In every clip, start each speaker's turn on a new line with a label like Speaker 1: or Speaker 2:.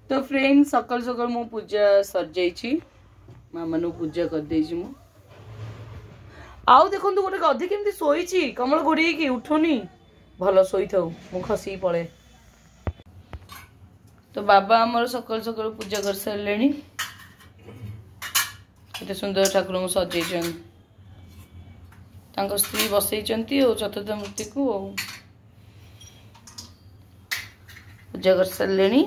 Speaker 1: तो फ्रेंड सकाल सकाल मो पूजा सर जाइए माँ मान पूजा कर मु आउ देखो गोटे गधी केमती शोची कमल घोड़ी उठुनी भल शोई था मु खसी पड़े। तो बाबा आमर सकाल सकाल पूजा कर सारे केते सुंदर ठाकुर को सजे स्त्री बसई चतुर्थ मूर्ति को पूजा कर सारे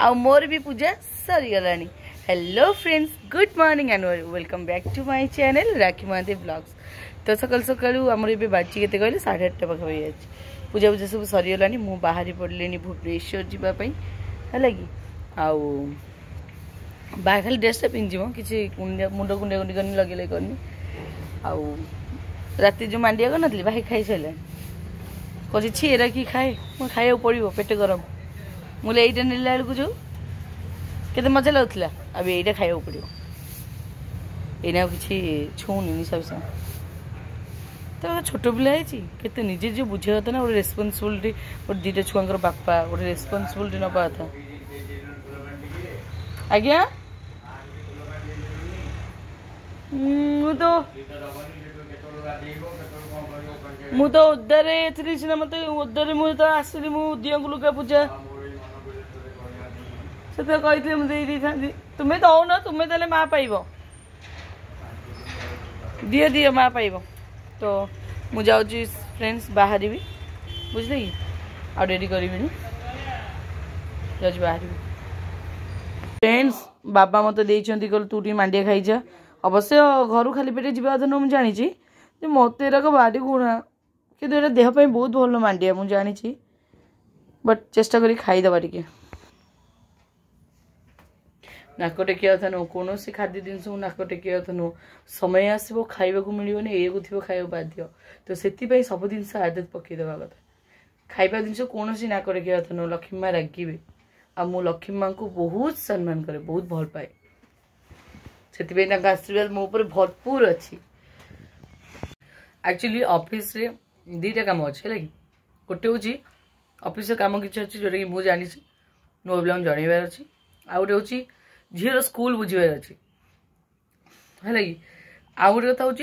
Speaker 1: आ मोर भी पूजा सरी गलानी। Hello friends good morning and welcome back to my channel Rakhi Mohanty blogs. तो सकाल सकाल आमर ए बाजी के कहले 8:30 पाखापाखि आज पूजा पूजा सब सरीगलानी मु बाहरी पड़े भुवनेश्वर जावाई है कि आउ बाहर खाली ड्रेसटा पिंधि किसी मुंड कुंडा कुंडी करनी लगे करनी आउ राति जो मांडिया कर नी भाई खाई सारे कहे छी एरा कि खाए मैं खाया पड़ो पेट गरम मुझे यहीटा नेला बेलू जो केते मजा लगुला अब यहीटा खाया पड़ो एना कि छूनी निशा विषा तो छोट पिला केते निजे जो बुझे था ना गोटे रेस्पॉन्सिबिलिटी गोटे दीटा छुआर बापा गोटे रेस्पॉन्सिबिलिटी नवा था। आज्ञा मु तो उदारे सीना मत उदारे मुझे आसली मु दिया लुगा पूजा से कही मुझे तुम्हें दौन तुम्हें देले माँ पाइब दिए दिए माँ पाइब। तो मु जाऊँ फ्रेंड्स बाहर भी बुझले कि आ डेरी करी जाऊँ बाहर फ्रेंड्स बाबा मत देइछंती कहल तू टी मांडिया खाई जा अवश्य घर खाली पेटे जीवा कथा न मुझे जानी मत एराक भारी गुणा कि देह पे बहुत भल मांडिया मुझे जानी बट चेष्टा करी खाईदबा टे नाक टेकिया कथा नुह कौन खाद्य जिनस नाक टेकिया कथा नुह समय आसो खाइबा मिलने ये थी खाइबा बाध्य तो से सब जिन आदत पकईदे कथा खाइबा जिन कौन नाक टेकिया कथा नुह लक्ष्मी माँ रागिबे आ मु लक्ष्मी माँ को बहुत सम्मान करे बहुत भल पाए से आशीर्वाद मो पर भरपूर अच्छी। एक्चुअली ऑफिस रे दीटा काम अच्छे है कि गोटे हूँ ऑफिस काम किसी अच्छी जोटा कि मुझे जानी नुआ पिला जनइबार अच्छी आ गए हूँ झीर स्कूल बुझार अच्छी है कि आ गए कथा हूँ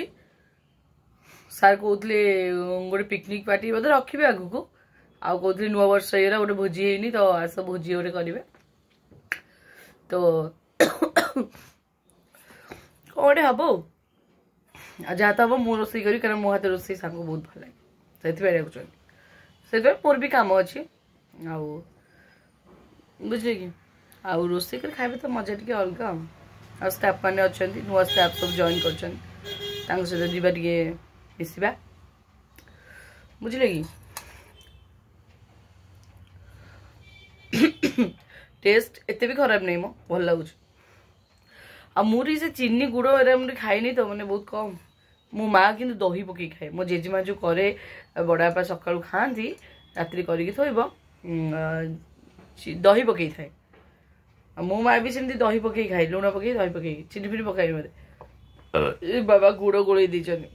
Speaker 1: सार कहते गोटे पिकनिक पार्टी बोधे रखिए आग को आउ कहते नुआ वर्ष ये गोटे भोजी है तो आस भोजी गोटे करेंगे तो कौटे हम जहाँ तो हम मु रोसे करी कारण मो हाथ रोसे सांग बहुत भल लगे से मोर भी कम अच्छे आउ बुझे कि आउ रोसे कर खाइबे तो मजा टी अलग आ स्टाफ मैंने अच्छा नुआ स्टाफ सब जॉइन कर सहित जीवा टे मिसवा बुझे कि टेस्ट एते भी खराब नहीं मो भल लगुच आ मुझे से चीनी गुड़ एरा मुझे खाइनी तो मैंने बहुत कम मो माँ कि दही पकई खाए मो जेजेमा जो करे बड़ापा सका खाती रात्रि करके थोब दही पकई थाए मो माँ भी सेमती दही पकई खाए लुण पकई दही पकई चीनी फिनी पकाई मत बाबा गुड़ गोल देचन।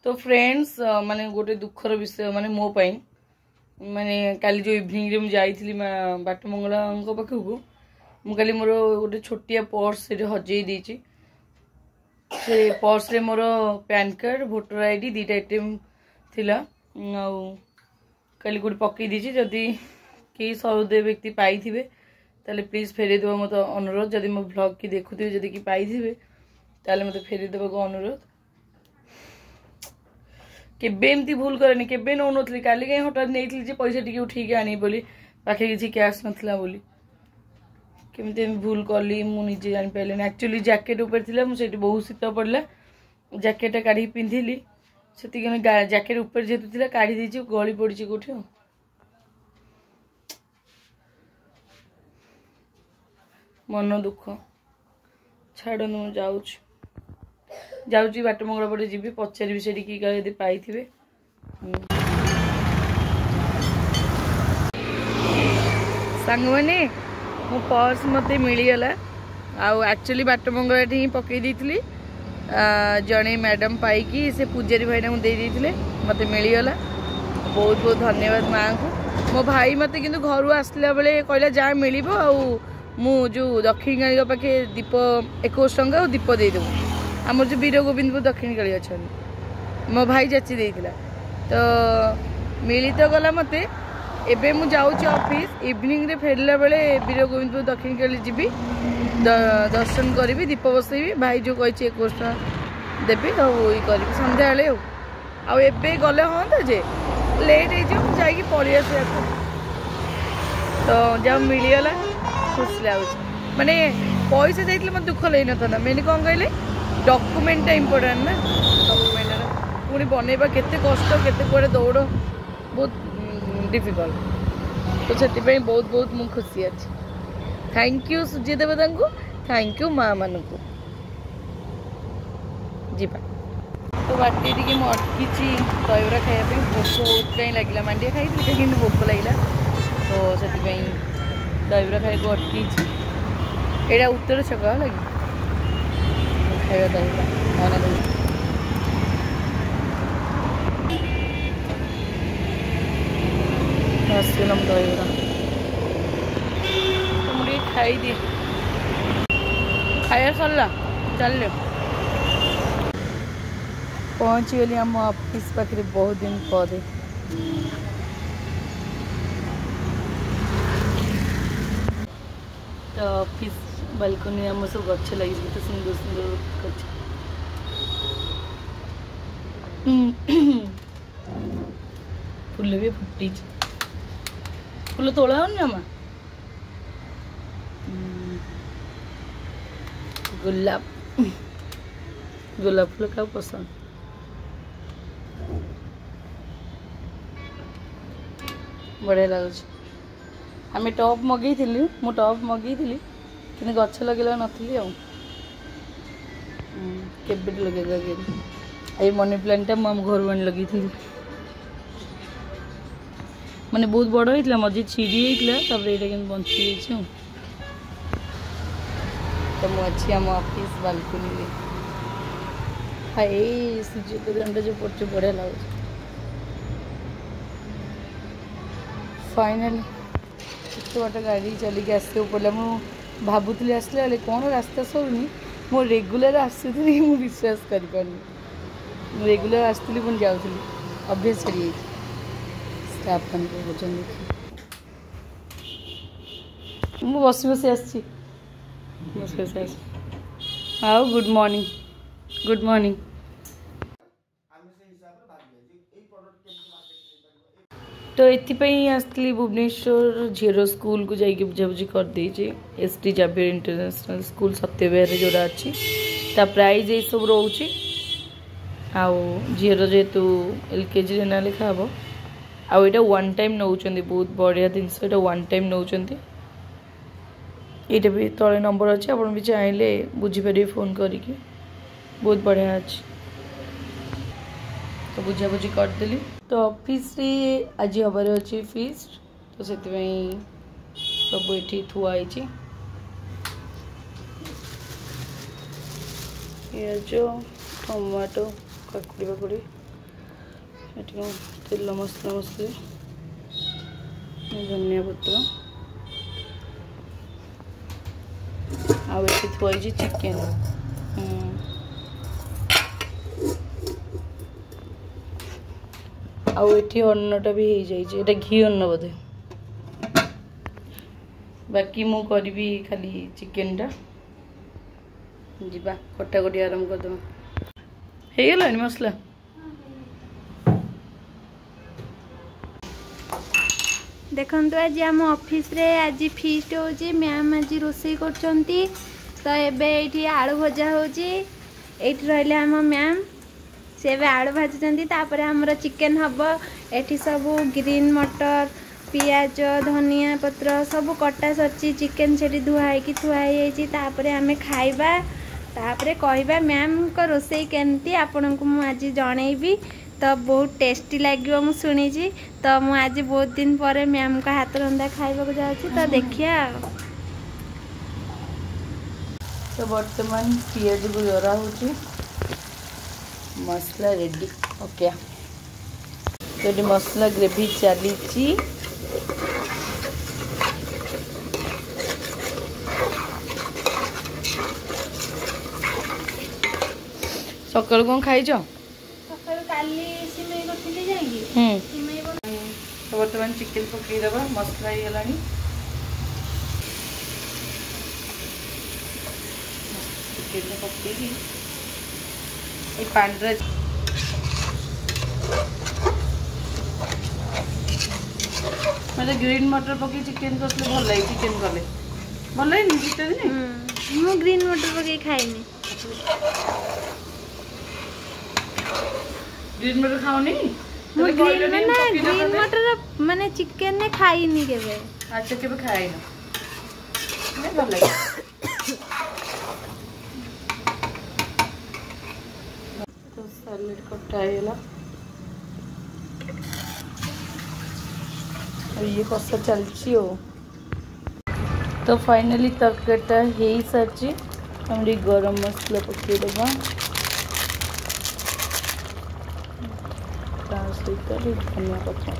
Speaker 1: तो फ्रेंड्स माने गोटे दुखर विषय माने मो पाई माने काली जो इवनिंग रे मुझे बाट मंगला पाखक मुझे मोर गोटे छोटिया पर्स से हजे देची से पर्स रे मोर पैन कार्ड वोटर आईडी दीटा आइटम थिला काली गोटे पकई देची जदि कई सहृदय व्यक्ति पाई ताले प्लीज फेरे देव मत अनुरोध जदि मो ब्लॉग की देखुवे जदि कि पाई ताले मत फेरे देवा को अनुरोध केबे एमती भूल करे केबे नौ नी काली कहीं हठात नहीं पैसा टी उठे आनी बोली पाखे किसी कैश नाला बोली केमती भूल कली मुझे जापारे एक्चुअली जैकेट ऊपर थी मुझे बहुत शीत पड़ा जैकेटा काढ़ी पिंधिली से जैकेट ऊपर जेहतु थी काढ़ी देची गली पड़ी कौटे मन दुख छाड़ मुझे जाऊँ बाट मंगला पटे जी पचारि से कि पाई सांग मैंने मो पर्स मत मिलगला एक्चुअली बाट मंगला ही पकई देती जड़े मैडम पाई से पूजारी भाईना मुझे दे मत मिलगला बहुत बहुत धन्यवाद माँ को मो भाई मत कि घर आसला बेले कहला जहाँ मिल जो दक्षिण काली पाखे दीप 21 टंका और दीप देदेबू आम जो वीर गोविंदपुर दक्षिण काली अच्छा मो भाई जाची देता तो मिली तो गला मत एबे मु जाऊँ ऑफिस इवनिंग रे फेरला बेले वीर गोविंदपुर दक्षिण काली जी दर्शन करी दीप बसैबी भाई जो कही 21 टका देवी ये करी सन्ध्या आबे गले हाँ तो जे लेट हो पलि आस तो जब मिलगला खुशी लगुच माने पैसा जाइए मत दुख लगे ना मेन कौन कहले डॉक्यूमेंट इम्पोर्टेंट ना डॉक्यूमेंट पुणी बनइबा केते कष्ट केते कुआडे दौड़ बहुत डिफिकल्ट तो से बहुत बहुत मु खुशी अच्छी थैंक यू सूर्य देवता को थैंक यू माँ मान को जीवा तो बाटे टी अटकी दहीबरा खायापी भोक बहुत कहीं लगे मांडिया खाई कि भोक लगे तो से दहीबरा खाई अटकी यहाँ उत्तर छक लगे खाଇବା दहीबरा खाना आसगलम दहीबरा तो मुझे खाई दिए खाया सरला चल पहुँची गली आम ऑफिस पाखे बहुत दिन पर तो ऑफिस बालकनी आम सब गच लगी तो सुंदर सुंदर गच फुल भी फुटी फुल तोड़ा होनी आम गुलाब गुलाब फुल क्या पसंद बढ़िया लगुच आम टप मगई मु टप मगई कि गछ लगे नी आबे लगे लगे ये मनी प्लांटा मुझे घर आनी लगे माने बहुत बड़ होता मझे छिड़ी होता ये बंची तो मुझे आम ऑफिस बालकनी हाय सूर्य किरण जो पड़े बढ़िया लगुच फाइनली एत बाट गाड़ी चलिक आसो पड़ा मुझे भावुली आसला बेले कौन रास्ता सरूनी मो रेगुलर आसुरी मुझे विश्वास करेगुलर आसती पुणी जाऊँगी अभ्यास छड़ी स्टाफ मान भोजन देखी मुझे बस बस आसी बस बस आओ गुड मॉर्निंग गुड मॉर्निंग तो ये आसती भुवनेश्वर झीर स्कूल को जाकि बुझाबुझी कर देजे एसटी जावियर इंटरनेशनल स्कूल सत्यविहार जोड़ा अच्छी ता प्राइज ये सब रोचे आउ झीर जेहेतु एलकेजी ना लिखा हम आउ यहाँ वन टाइम नौ बहुत बढ़िया जिनस यहाँ वन टाइम नौ ये भी तले नंबर अच्छे आप भी चाहिए बुझीपारे फोन करके बहुत बढ़िया अच्छे तो बुझाबुझी करदेली तो ऑफिस रे आज हबार अच्छे फीस्ट तो से सब ये थुआई पिज टमाटो काकुड़ी बाकुड़ी तेल मसला मसली धनिया पत्र आउ ये थुआई चिकेन आउ ये अन्नटा भी हो जाए घी अन्न बोधे बाकी मु करी खाली चिकेन टा जीवा कटाकटी आरम्भ करदे हो गला मसला
Speaker 2: देखो आज आम ऑफिस रे आज फीस्ट हो मैम आज रोसई कर तो ये आलू भजा हो रही आम मैम से आलू भाजुंट आमर चिकेन हम ये सब ग्रीन मटर पियाज धनिया पत्र सब कटा सरची चिकेन से धुआई थुआई आम खाइबा तापरे कहबा मैम को रोसई केमती आपन को मु आज जनइबी तो बहुत टेस्टी लगे मु शुणी तो मु आज बहुत दिन पर मैम का हाथ रंधा खाइबा को जाउछि तो देखिया
Speaker 1: तो वर्तमान पियाज को जरा हो मसला रेडी ओके तो ये मसला ग्रेवी चली सकाल कौन खाई बर्तमान चिकेन पकईदे मसला होगा चिकेन पकईकी पानी मतलब ग्रीन मटर पकई चिकेन कसले भल लगे चिकेन कले भल लगे शीत दिन
Speaker 2: मु ग्रीन मटर पकई खाइनी
Speaker 1: ग्रीन मटर खाओनी
Speaker 2: ग्रीन मटर माने चिकेन ने खाइनी केबे
Speaker 1: अच्छा केबे खाइ ना नहीं भल लगे तो सैलेड कटा हैला ये कसा चलची हो तो फाइनली तरकारीटा हो सारी हम गरम मसला पकई देवा सहित धनिया पत्र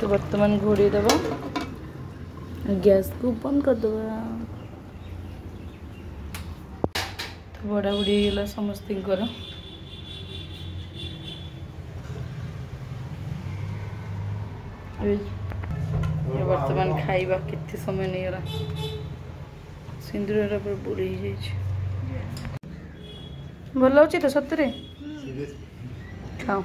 Speaker 1: तो वर्तमान घोड़ी देवा गैस को बंद कर देवा तो बड़ा बुड़ी गला समस्त वर्तमान खाइबा केते समय नहीं गला सिंदूर पर बुड़ी भल हो तो सतरे खाओ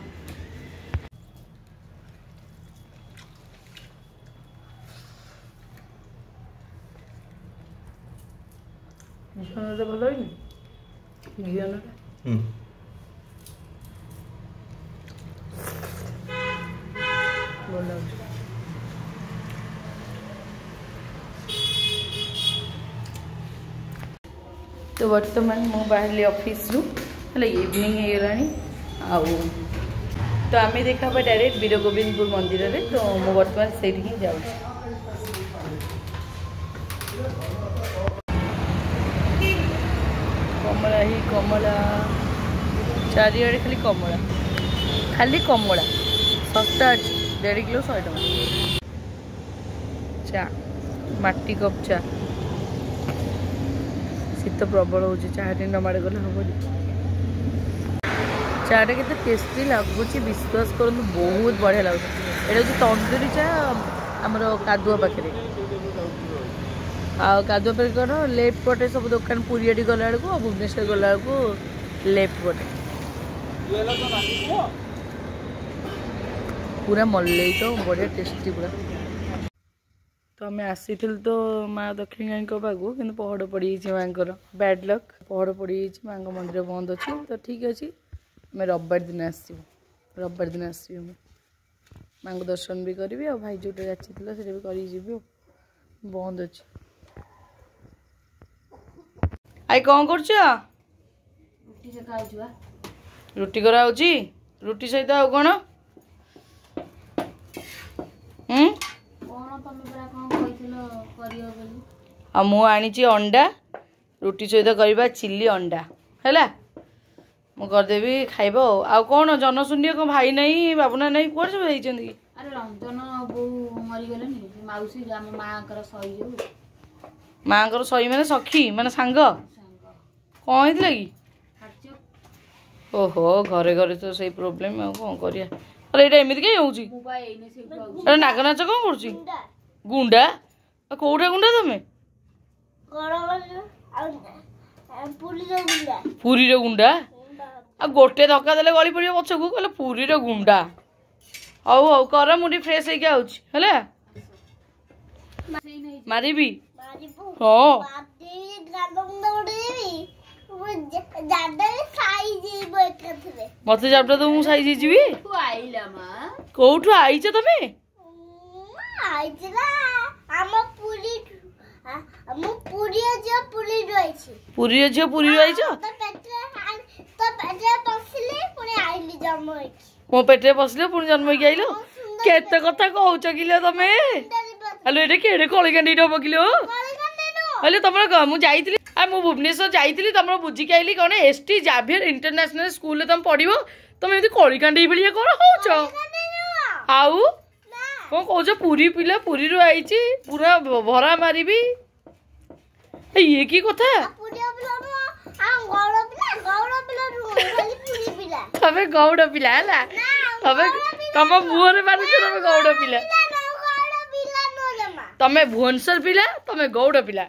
Speaker 1: भल हो तो वर्तमान मु बाहर ऑफिस रु इवनिंग हो तो आम देखा डायरेक्ट वीर गोविंदपुर मंदिर रे तो मु वर्तमान से ही जाऊँ कमला ही कमला चारिड़े खाली कमला सस्ता अच्छी 1.5 किलो 100 टका चा माटी कप चा शीत प्रबल हो चाटे न माड़े गले हम चाटा के टेस्टी लगुच विश्वास कर बहुत बढ़िया लगे ये तंदूरी चा आमर कादुआ पाखे कादुआ पाखे कौन लेफ्ट पटे सब दुकान पुरियाटी गला बेलू भुवनेश्वर गला बेलू लेफ्ट पटे पूरा मल्लई तो बढ़िया टेस्टी पूरा तो आम आसी तो माँ दक्षिणी पाखु कि पहड़ पड़ माँ बैड लक पहड़ पड़ माँ मंदिर बंद अच्छी तो ठीक अच्छे आम रविवार दिन रविवार दिन आसो माँ को दर्शन भी करी और भाई जो जाची से भी कर बंद अच्छे आई कौन कर रुटी कराऊँगी रुटी सहित आउ कौन मु आनी अंडा रुटी सहित करवा चिल्ली अंडा है मु करदेवी खाइब आ कौन जनशून्य कौन भाई नहीं बाबुना नहीं कौन सब होती माँ सही मैंने सखी मैंने सांग कौन होता कि ओहो घरे घरे तो सही प्रोब्लेम कौन करिया अरे ये एमती कहीं हो नाग नाच कौन कर गुंडा कौटा गुंडा तुम पुरी गुंडा आ गोटे धक्का देले गली पड़ पछकू कहले पुरी गुंडा हौ हौ कर मुझे फ्रेश है मारिबी हाँ मत जापटा तो मुझे साइज जी कौटू आईच तुम पुरी झील पुरी आईच मो पेटे पसले पुणी जन्म की आइल केते कथा कहूच किलो तमें हेलो ये केड़े कलिकांडी हम किलो हेलो तुम मुझे आ मु भुवनेश्वर जाइली तुम बुझिक आइली कौन एसटी जाभियर इंटरनेशनल स्कूल तुम पढ़ो तुम एमती कलिकांडी भाई कौन हो आउ कौन कौच पुरी पिला पुरी रू आई पूरा भरा मारी ये की कथा तमे गौड़ पिला है तुम मुहर मारुच तुम गौड़ पिला तमे भुवनेश्वर पिला तमे गौड़ पिला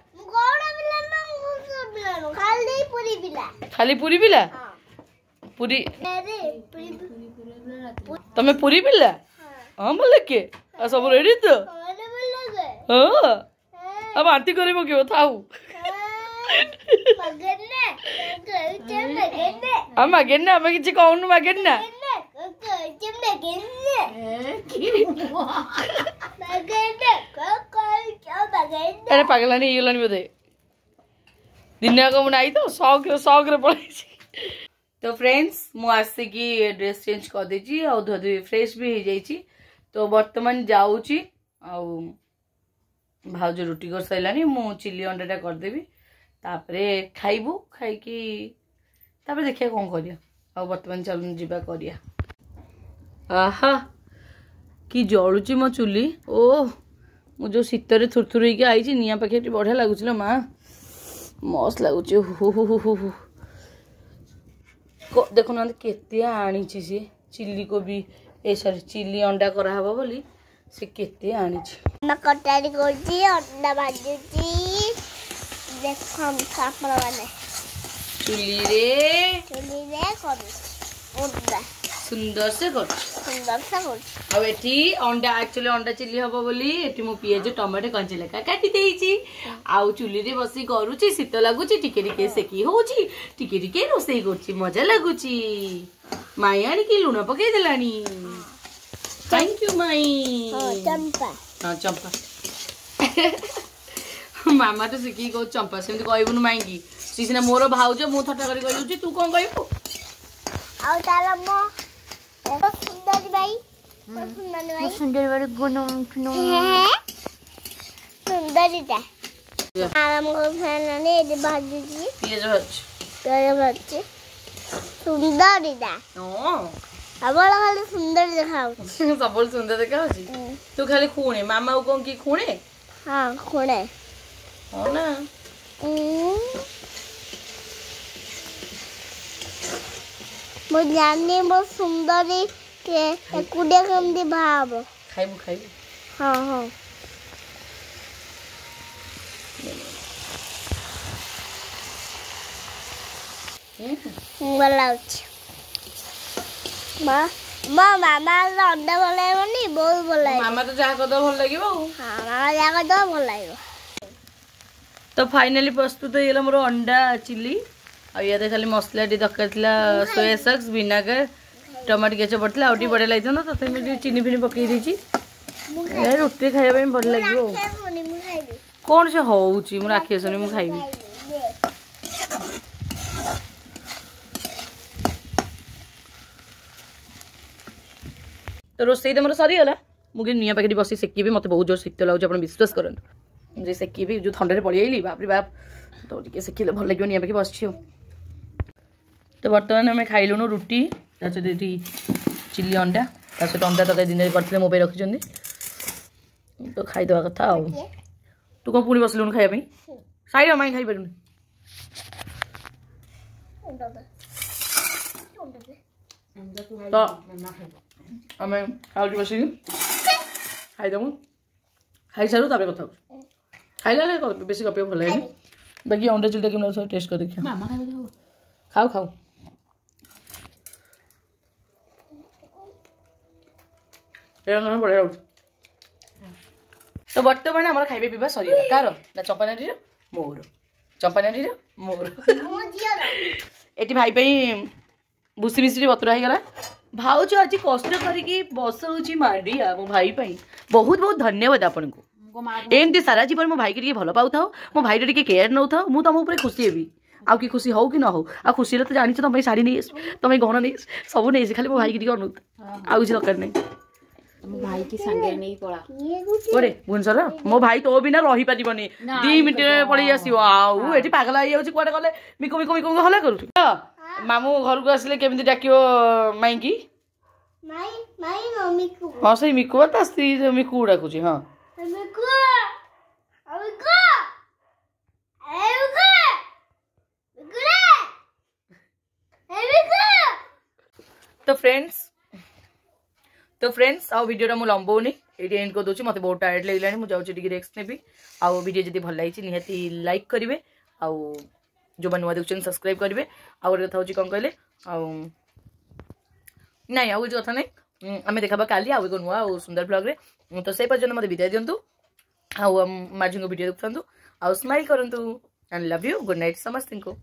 Speaker 1: खाली पुरी पिला पुरी तमे पुरी पिला हाँ बोले के सब रेडी तो हाँ अब आंटी कर थाऊ मागेन ना कि कौन मागेन ना अरे पगला नहीं ये बोधे दिन आई तो शौक पड़े। तो फ्रेंड्स मुझे ड्रेस चेंज कर देची और धोधी फ्रेश भी हो जाइए। तो बर्तमान जाऊँगी भाउज रुटी कर सारानी मु चिली अंडाटा करदेवी तापरे खाइबू खाइकी तापर देखिए कौन करिया आ बर्तमान चल जीवा करिया। आहा कि जलुची मो चुली ओ मु जो शीतर थुरथुर होइके आइछि निया पाखे बढ़िया लगुच माँ मस्त लगुच देखु ना केते आनी सी चिल्ली कोबी ए सॉरी चिल्ली अंडा करा बोली से केते आनी
Speaker 2: कटारी करछि अंडा भाजुछि देखो हम खापरा वाले
Speaker 1: चुली रे
Speaker 2: करू अंडा
Speaker 1: सुंदर से कर अब एठी अंडा एक्चुअली अंडा चिल्ली हबो बोली एठी मु पियाज टमाटो कंचे लका काटी देइछि आउ चुली रे बसी करूछि शीत लागुछि टिके टिके सेकी होउछि टिके टिके रोसई करछि मजा लागुछि माई आनी कि लुण पकई देलानी थैंक यू माई
Speaker 2: चंपा
Speaker 1: हां चंपा मामा तो सिकी को चंपा सेमती कहबुन माई की सीना मोर भाउज मु थटा करी कहउछि तू कोन कहबु
Speaker 2: आ ताला मो सुंदर भाई सुंदर बड़े गुणम सुंदरिता आराम को फैलाने दे भाजी जी पियाज भाजी सुंदरिता
Speaker 1: ओ
Speaker 2: अबला खाली सुंदर देखाउ
Speaker 1: सबल सुंदर देखाउछि तू खाली खूणे मामा को कोन की खूणे
Speaker 2: हां खूणे
Speaker 1: हो ना
Speaker 2: मो जाने बहुत सुंदरी के कुड़े कम दी भाव
Speaker 1: खाइबू
Speaker 2: हां हां बोलाउछ मामा अंडा बोलाइबनी बहुत बोलाइबो
Speaker 1: मामा तो जहा कद भल लागिबो
Speaker 2: हां मामा जहा कद भल लागिबो।
Speaker 1: तो फाइनली प्रस्तुत हो गला मोर अंडा चिल्ली आ ये खाली मसला टी दरकार थिला soya sauce vinegar tomato ketchup पड़ता आउटी बढ़िया लगी तो तथे चीनी फिनी पकई देछि रुटी खाइबा में भल लागिबो कौन से होउची मु राखी आसनी मु खाइबी तो रोसई तो मोर सरीगला मुझे निया पाखे बस सेकी मत बहुत जोर शीत लगे आप विश्वास करते मुझे सेकी जो ठंडा पड़ी आई बाप रे बाप तो टे सेकिले भल लगे निया पाखे बस। तो बर्तमान आम खाइलुनु रुटी ये चिल्ली अंडा सहित अंडा तक दिन करते मो रखी तो खाईदवा कथा तू कौन पुणी बसलुन खाइबा साइड माई खाई पारुनी तो आम खाऊ बस खाईदेमु खाई सारू तापर कथा खाइला बेसी गप भल लगे बाकी अंडा चिल्ली कि टेस्ट कर देखिए खाऊ खाऊ बढ़िया तो बर्तमान आम खाइबा पीवा सरीगला कार ना चंपानाटी मोर चंपानाटी मोर ये भाई भूसी मिश्री बतुरा होगा भाउज आज कष्ट करके बसौची मांडिया मो भाई बहुत बहुत धन्यवाद आपन को एमती सारा जीवन मो भाई के भल पाऊ मो भाई टे केयर नौ था मुझे तुम खुशी हेबी आउ कि खुशी हो कि न हो आ खुशी तो जानी तुम शाढ़ी नहीं तुम गहना नहीं सब नहीं खाली मो भाई के अनु आउ किसी दरकार नहीं
Speaker 3: भाई की संगे नहीं पड़ा
Speaker 1: ओरे भुवनेश्वर मो भाई तो बिना रही पारिबनी 2 मिनिट पळी आसीओ आउ एठी पागल आइ जाउची कोडे गले मिकु मिकु मिकु हला करू मामू घर को आसले केमिति डाकियो माई की माई माई मम्मी को हां सही मिकु ता स्त्री मिकु डाकुची हां मिकु मिकु तो फ्रेंड्स आउ वीडियो मु लंबौनी ये एंड कर दूसरी मत बहुत टायर्ड लगे मुझे रेस्ट नेबी आउ वीडियो जब भल लगी निहाती लाइक करेंगे आउ जो नुआ देखुन सब्सक्राइब करेंगे आउ गोटे कथा हूँ कौन कहले नाई आउ कथा नहीं आम देखा काली आउ एक नुआ सुंदर ब्लॉग रे तो से पर्यटन मत विदाय दिंतु आउ माझी वीडियो देखु आउ स्माइल करूँ and love you good night समस्त को।